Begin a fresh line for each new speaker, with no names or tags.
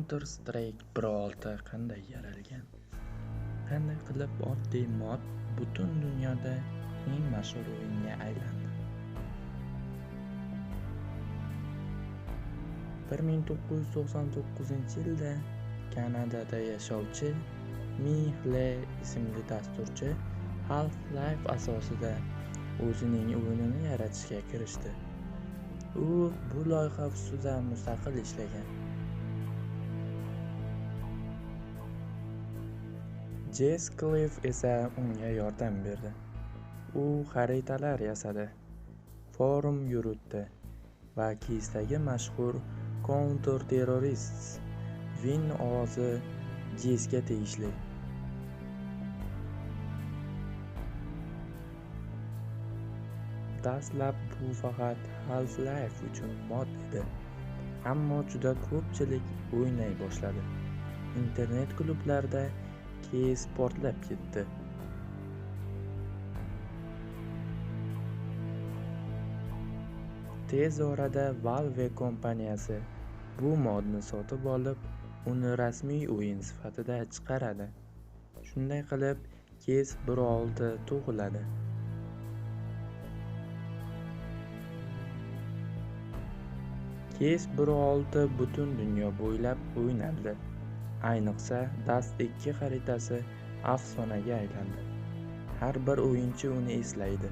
Counter-Strike Brawl'da qanday yaralgan? Qanday qilib oddiy mod butun dunyoda eng mashhur o'yinga aylandi? 1999-yilda Kanadada yashovchi Mi-Hle ismli dasturchi Half-Life asosida o'zining o'yinini yaratishga kirishdi. U bu loyiha ustida mustaqil ishlagan. Jess Cliff esa unga yordam berdi. U xaritalar yasadi, forum yuritdi va keysdagi mashhur Counter-Terrorists Win ovozi Jessga tegishli. Dastlab bu faqat Half-Life uchun mod edi, ammo juda ko'pchilik o'ynay boshladi. Internet klublarda keys portlab ketdi. Tez orada Valve kompaniyasi bu modni sotib olib, uni rasmiy o'yin sifatida chiqaradi. Shunday qilib, Keys Brawl'da tug'iladi. Keys Brawl'da butun dunyo bo'ylab o'ynaldi. Ayniqsa, Dust 2 xaritasi afsonaga aylandi. Har bir o'yinchi uni eslaydi.